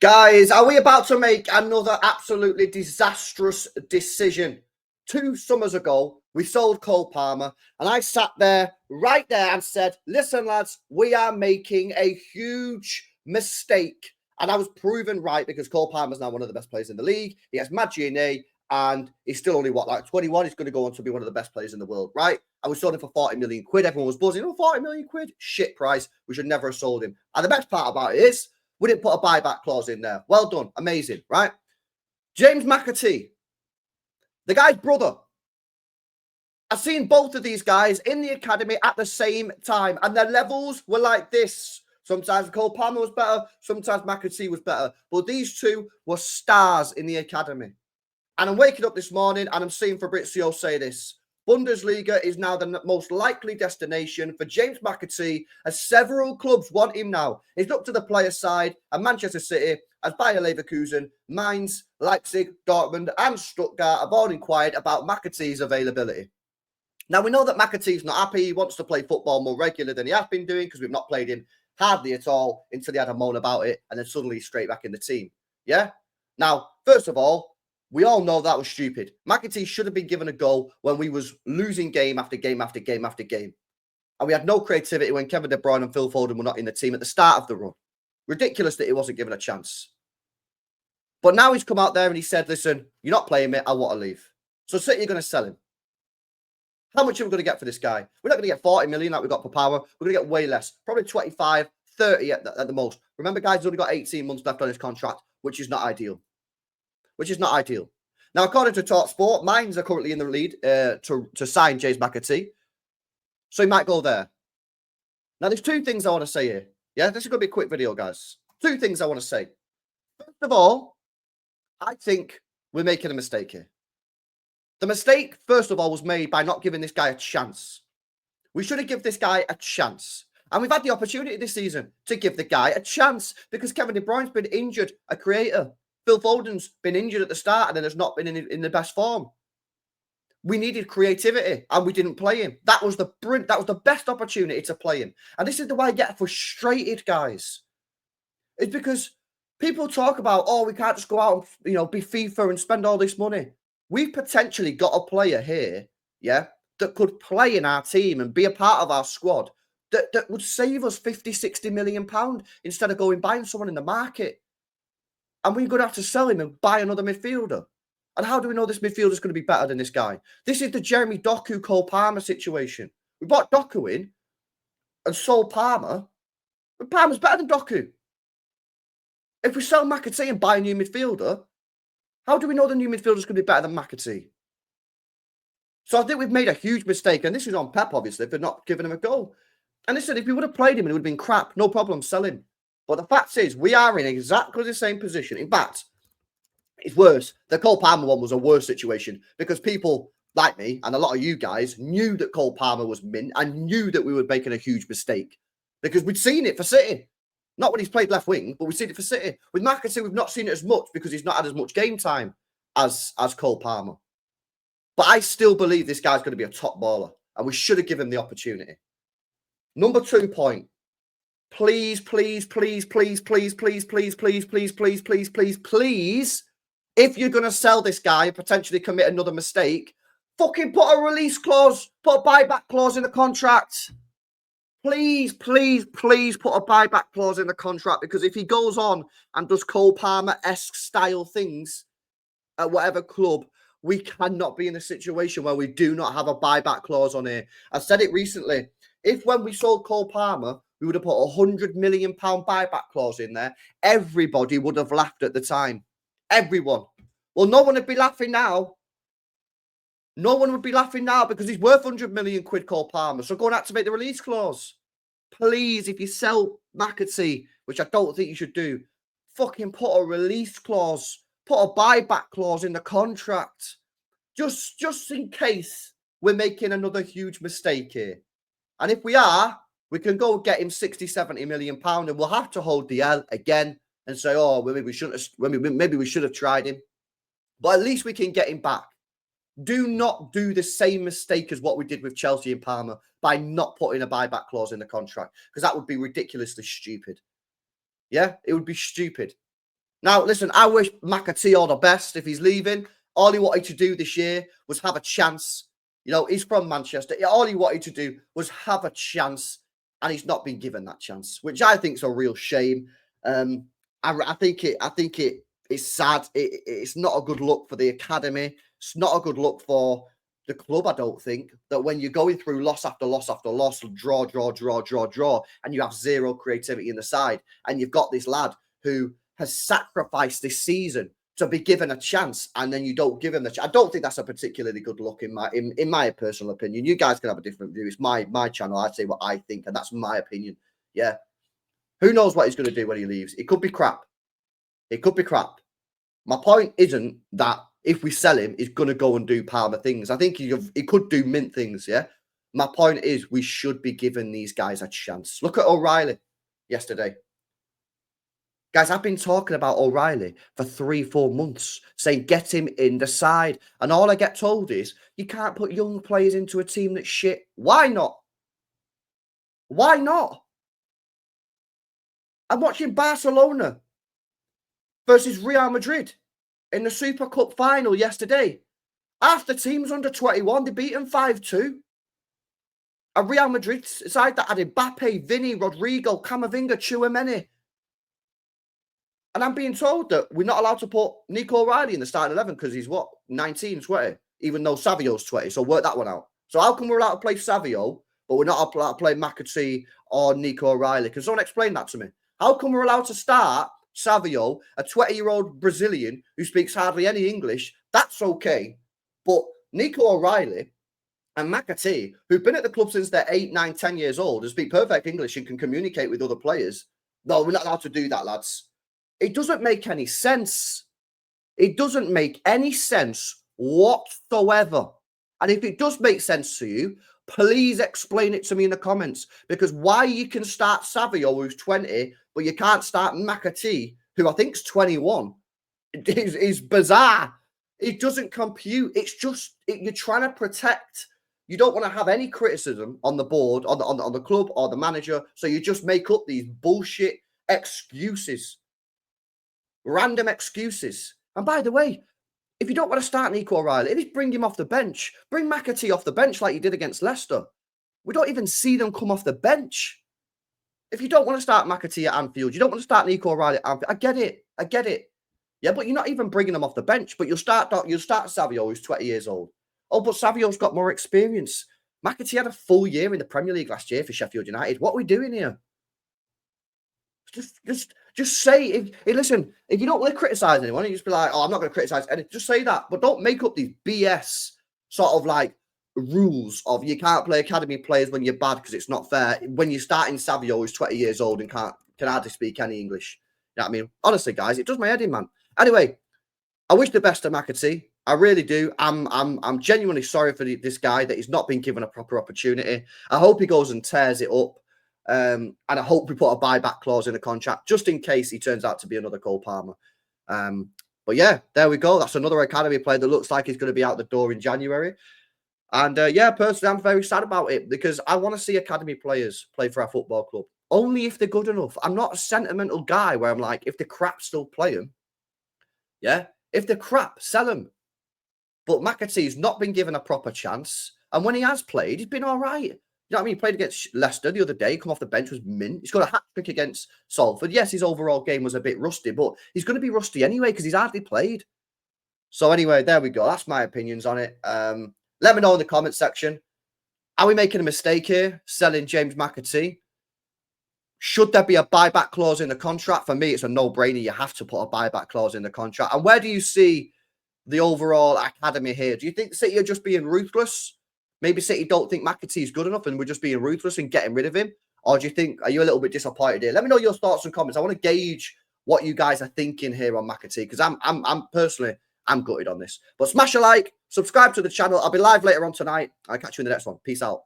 Guys, are we about to make another absolutely disastrous decision? 2 summers ago, we sold Cole Palmer, and I sat there, right there, and said, listen, lads, we are making a huge mistake. And I was proven right because Cole Palmer is now one of the best players in the league. He has mad G&A, and he's still only, 21? He's going to go on to be one of the best players in the world, right? And we sold him for 40 million quid. Everyone was buzzing, 40 million quid? Shit price. We should never have sold him. And the best part about it is, we didn't put a buyback clause in there. Well done. Amazing, right? James McAtee, the guy's brother. I've seen both of these guys in the academy at the same time, and their levels were like this. Sometimes Cole Palmer was better, sometimes McAtee was better. But these two were stars in the academy. And I'm waking up this morning and I'm seeing Fabrizio say this. Bundesliga is now the most likely destination for James McAtee, as several clubs want him now. It's up to the player side, and Manchester City, as Bayer Leverkusen, Mainz, Leipzig, Dortmund, and Stuttgart have all inquired about McAtee's availability. Now, we know that McAtee's not happy. He wants to play football more regular than he has been doing because we've not played him hardly at all until he had a moan about it, and then suddenly straight back in the team. Yeah? Now, first of all, we all know that was stupid. McAtee should have been given a go when we was losing game after game after game after game. And we had no creativity when Kevin De Bruyne and Phil Foden were not in the team at the start of the run. Ridiculous that he wasn't given a chance. But now he's come out there and he said, listen, you're not playing me, I want to leave. So City are going to sell him. How much are we going to get for this guy? We're not going to get 40 million like we got for Power. We're going to get way less. Probably 25, 30 at the most. Remember, guys, he's only got 18 months left on his contract, which is not ideal. Now, according to TalkSport, Mainz are currently in the lead to sign James McAtee. So he might go there. Now, there's 2 things I want to say here. Yeah, this is going to be a quick video, guys. 2 things I want to say. First of all, I think we're making a mistake here. The mistake, first of all, was made by not giving this guy a chance. We should have given this guy a chance. And we've had the opportunity this season to give the guy a chance because Kevin De Bruyne's been injured, a creator. Phil Foden's been injured at the start and then has not been in the best form. We needed creativity and we didn't play him. That was the best opportunity to play him. And this is the way I get frustrated, guys. It's because people talk about, oh, we can't just go out and, be FIFA and spend all this money. We've potentially got a player here, yeah, that could play in our team and be a part of our squad that would save us 50, 60 million pounds instead of going buying someone in the market. And we're going to have to sell him and buy another midfielder. And how do we know this midfielder is going to be better than this guy? This is the Jeremy Doku, Cole Palmer situation. We bought Doku in and sold Palmer, but Palmer's better than Doku. If we sell McAtee and buy a new midfielder, how do we know the new midfielder is going to be better than McAtee? So I think we've made a huge mistake, and this is on Pep, obviously, for not giving him a go. And listen, if we would have played him and it would have been crap, no problem, sell him. But the fact is, we are in exactly the same position. In fact, it's worse. The Cole Palmer one was a worse situation because people like me and a lot of you guys knew that Cole Palmer was mint and knew that we were making a huge mistake because we'd seen it for City. Not when he's played left wing, but we've seen it for City. With McAtee, we've not seen it as much because he's not had as much game time as Cole Palmer. But I still believe this guy's going to be a top baller and we should have given him the opportunity. Number 2 point. Please, please, please, please, please, please, please, please, please, please, please, please, please, if you're going to sell this guy and potentially commit another mistake, fucking put a release clause, put a buyback clause in the contract. Please, please, please put a buyback clause in the contract because if he goes on and does Cole Palmer-esque style things at whatever club, we cannot be in a situation where we do not have a buyback clause on here. I said it recently. If when we sold Cole Palmer, we would have put a £100 million buyback clause in there, everybody would have laughed at the time. Everyone. Well, no one would be laughing now. No one would be laughing now because he's worth 100 million quid, Cole Palmer. So go and activate the release clause. Please, if you sell McAtee, which I don't think you should do, fucking put a release clause, put a buyback clause in the contract. Just in case we're making another huge mistake here. And if we are, we can go get him 60, 70 million pounds and we'll have to hold the L again and say, oh, maybe we should have tried him. But at least we can get him back. Do not do the same mistake as what we did with Chelsea and Palmer by not putting a buyback clause in the contract because that would be ridiculously stupid. Yeah, it would be stupid. Now, listen, I wish McAtee all the best if he's leaving. All he wanted to do this year was have a chance. You know, he's from Manchester. All he wanted to do was have a chance, and he's not been given that chance, which I think is a real shame. I think it's sad. It's not a good look for the academy. It's not a good look for the club. I don't think that when you're going through loss after loss after loss, draw, and you have zero creativity in the side, and you've got this lad who has sacrificed this season to be given a chance, and then you don't give him the chance. I don't think that's a particularly good look in my personal opinion. You guys can have a different view. It's my channel. I say what I think, and that's my opinion. Yeah. Who knows what he's going to do when he leaves? It could be crap. It could be crap. My point isn't that if we sell him, he's going to go and do Palmer things. I think he could do mint things, yeah? My point is we should be giving these guys a chance. Look at O'Reilly yesterday. Guys, I've been talking about O'Reilly for 3-4 months, saying get him in the side. And all I get told is you can't put young players into a team that's shit. Why not? Why not? I'm watching Barcelona versus Real Madrid in the Super Cup final yesterday. Half the team's under 21. They beat them 5-2. A Real Madrid side that had Mbappe, Vini, Rodrigo, Camavinga, Tchouameni. And I'm being told that we're not allowed to put Nico O'Reilly in the starting 11 because he's, what, 19, 20, even though Savio's 20. So work that one out. So how come we're allowed to play Savio, but we're not allowed to play McAtee or Nico O'Reilly? Can someone explain that to me? How come we're allowed to start Savio, a 20-year-old Brazilian who speaks hardly any English? That's okay. But Nico O'Reilly and McAtee, who've been at the club since they're 8, 9, 10 years old, and speak perfect English and can communicate with other players. No, we're not allowed to do that, lads. It doesn't make any sense. It doesn't make any sense whatsoever. And if it does make sense to you, please explain it to me in the comments. Because why you can start Savio, who's 20, but you can't start McAtee, who I think is 21, is bizarre. It doesn't compute. It's just, you're trying to protect. You don't want to have any criticism on the board, on the club or the manager. So you just make up these bullshit excuses. Random excuses. And by the way, if you don't want to start Nico O'Reilly, at least bring him off the bench. Bring McAtee off the bench like you did against Leicester. We don't even see them come off the bench. If you don't want to start McAtee at Anfield, you don't want to start Nico O'Reilly at Anfield. I get it. I get it. Yeah, but you're not even bringing them off the bench. But you'll start Savio, who's 20 years old. Oh, but Savio's got more experience. McAtee had a full year in the Premier League last year for Sheffield United. What are we doing here? Just say, listen, if you don't want to criticize anyone, you just be like, oh, I'm not going to criticize anyone. Just say that. But don't make up these BS sort of like rules of you can't play academy players when you're bad because it's not fair. When you're starting Savio, who's 20 years old and can hardly speak any English. You know what I mean? Honestly, guys, it does my head in, man. Anyway, I wish the best to McAtee. I really do. I'm genuinely sorry for this guy that he's not been given a proper opportunity. I hope he goes and tears it up. And I hope we put a buyback clause in the contract just in case he turns out to be another Cole Palmer. But yeah, there we go. That's another academy player that looks like he's going to be out the door in January. And yeah, personally, I'm very sad about it because I want to see academy players play for our football club. Only if they're good enough. I'm not a sentimental guy where I'm like, if the crap still play them, yeah, if the crap, sell them. But McAtee's not been given a proper chance. And when he has played, he's been all right. You know what I mean? He played against Leicester the other day, come off the bench, was mint. He's got a hat-trick against Salford. Yes, his overall game was a bit rusty, but he's going to be rusty anyway because he's hardly played. So anyway, there we go. That's my opinions on it. Let me know in the comment section. Are we making a mistake here, selling James McAtee? Should there be a buyback clause in the contract? For me, it's a no-brainer. You have to put a buyback clause in the contract. And where do you see the overall academy here? Do you think City are just being ruthless? Maybe City don't think McAtee is good enough and we're just being ruthless and getting rid of him? Or do you think, are you a little bit disappointed here? Let me know your thoughts and comments. I want to gauge what you guys are thinking here on McAtee because I'm personally, I'm gutted on this. But smash a like, subscribe to the channel. I'll be live later on tonight. I'll catch you in the next one. Peace out.